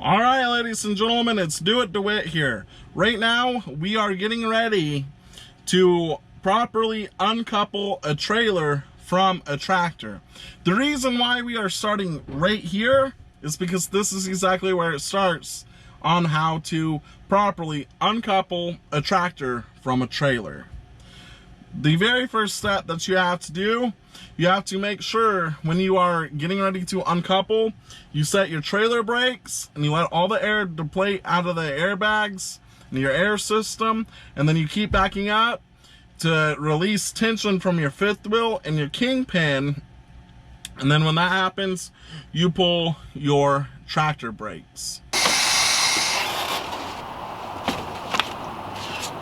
All right, ladies and gentlemen, it's DeWitt here. Right now, we are getting ready to properly uncouple a trailer from a tractor. The reason why we are starting right here is because this is exactly where it starts on how to properly uncouple a tractor from a trailer. The very first step that you have to do, you have to make sure when you are getting ready to uncouple, you set your trailer brakes and you let all the air deflate out of the airbags and your air system, and then you keep backing up to release tension from your fifth wheel and your kingpin. And then when that happens, you pull your tractor brakes.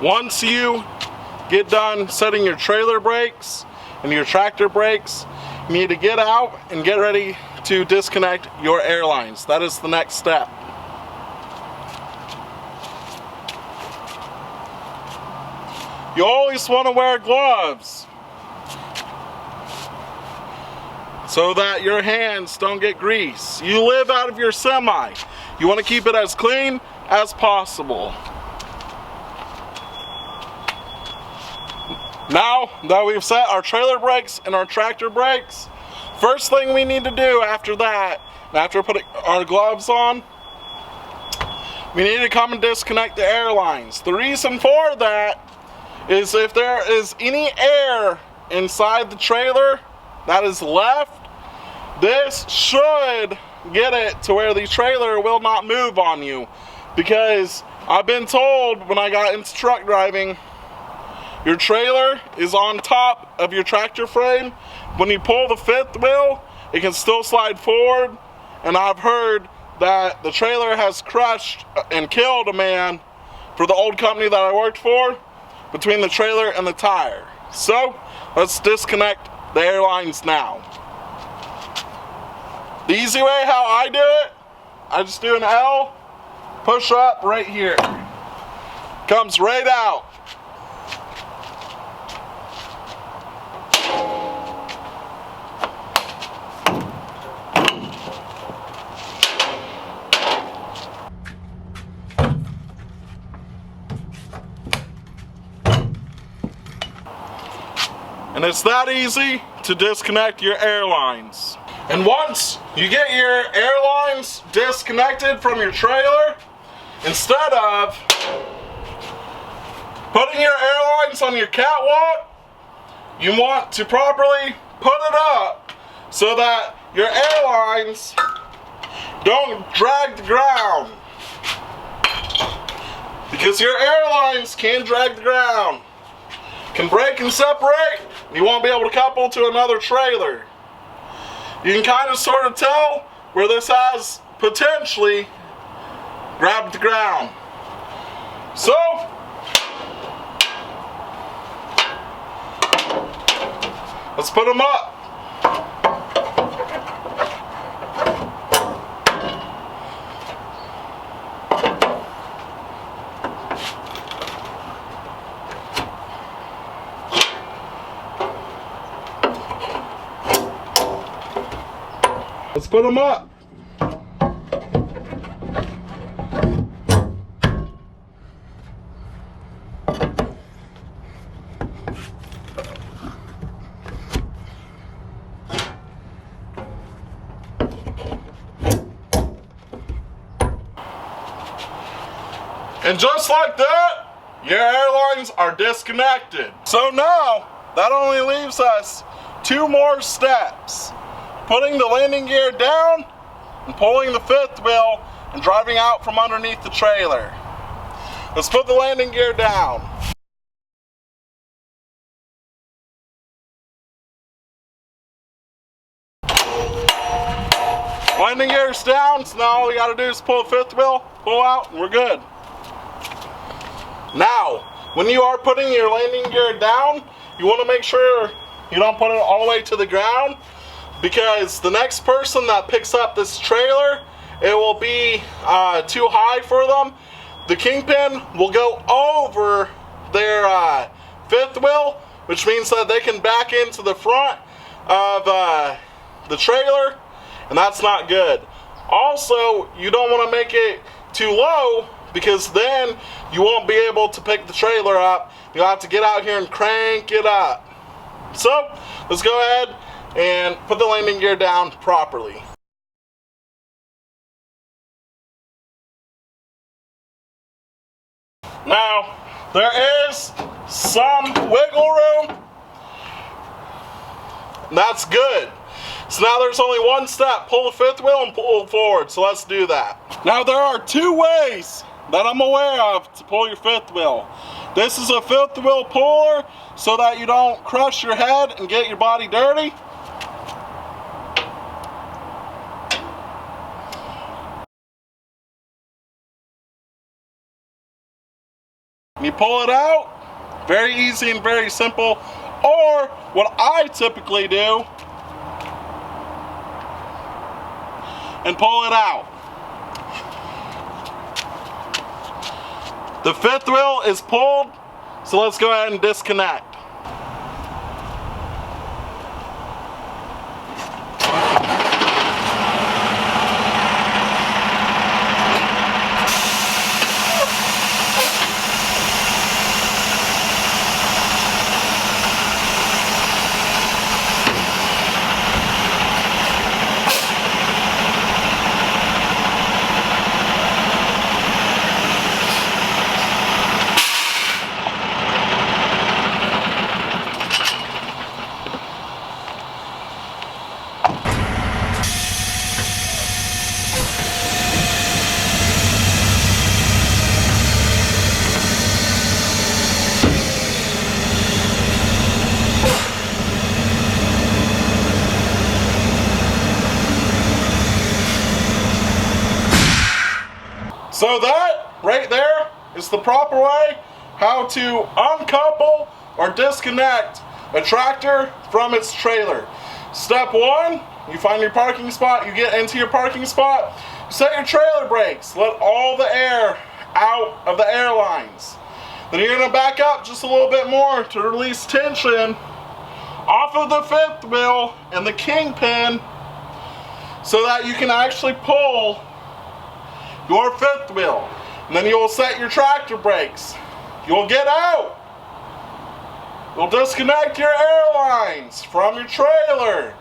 Once you get done setting your trailer brakes and your tractor brakes, you need to get out and get ready to disconnect your airlines. That is the next step. You always want to wear gloves so that your hands don't get grease. You live out of your semi. You want to keep it as clean as possible. Now that we've set our trailer brakes and our tractor brakes, first thing we need to do after that, after putting our gloves on, we need to come and disconnect the airlines. The reason for that is if there is any air inside the trailer that is left, this should get it to where the trailer will not move on you. Because I've been told when I got into truck driving, your trailer is on top of your tractor frame. When you pull the fifth wheel, it can still slide forward. And I've heard that the trailer has crushed and killed a man for the old company that I worked for between the trailer and the tire. So let's disconnect the airlines now. The easy way how I do it, I just do an L, push up right here. Comes right out. And it's that easy to disconnect your airlines. And once you get your airlines disconnected from your trailer, instead of putting your airlines on your catwalk, you want to properly put it up so that your airlines don't drag the ground. Because your airlines can drag the ground, can break and separate, and you won't be able to couple to another trailer. You can kind of sort of tell where this has potentially grabbed the ground. So, let's put them up. Let's put them up. And just like that, your airlines are disconnected. So now, that only leaves us two more steps. Putting the landing gear down and pulling the fifth wheel and driving out from underneath the trailer. Let's put the landing gear down. Landing gear's down, so now all we gotta do is pull the fifth wheel, pull out, and we're good. Now, when you are putting your landing gear down, you wanna make sure you don't put it all the way to the ground, because the next person that picks up this trailer, it will be too high for them. The kingpin will go over their fifth wheel, which means that they can back into the front of the trailer, and that's not good. Also, you don't want to make it too low, because then you won't be able to pick the trailer up. You'll have to get out here and crank it up. So, let's go ahead and put the landing gear down properly. Now, there is some wiggle room. That's good. So now there's only one step. Pull the fifth wheel and pull forward. So let's do that. Now there are two ways that I'm aware of to pull your fifth wheel. This is a fifth wheel puller so that you don't crush your head and get your body dirty. You pull it out, very easy and very simple. Or what I typically do, and pull it out. The fifth wheel is pulled, so let's go ahead and disconnect. So that right there is the proper way how to uncouple or disconnect a tractor from its trailer. Step one, you find your parking spot, you get into your parking spot, you set your trailer brakes, let all the air out of the airlines. Then you're gonna back up just a little bit more to release tension off of the fifth wheel and the kingpin so that you can actually pull your fifth wheel. And then you'll set your tractor brakes. You'll get out. You'll disconnect your airlines from your trailer.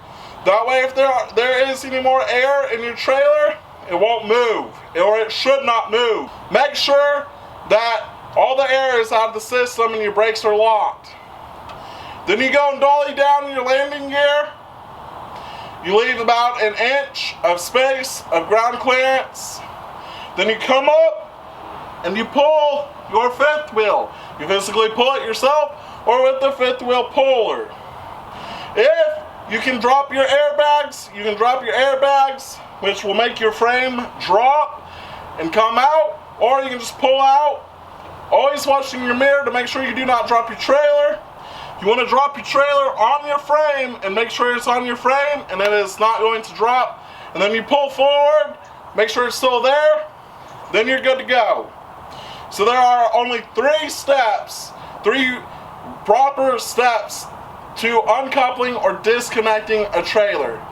That way if there is any more air in your trailer, it won't move, or it should not move. Make sure that all the air is out of the system and your brakes are locked. Then you go and dolly down your landing gear. You leave about an inch of space of ground clearance. Then you come up and you pull your fifth wheel. You physically pull it yourself or with the fifth wheel puller. If you can drop your airbags, you can drop your airbags, which will make your frame drop and come out, or you can just pull out. Always watching your mirror to make sure you do not drop your trailer. You want to drop your trailer on your frame and make sure it's on your frame and that it's not going to drop. And then you pull forward, make sure it's still there, then you're good to go. So there are only three proper steps to uncoupling or disconnecting a trailer.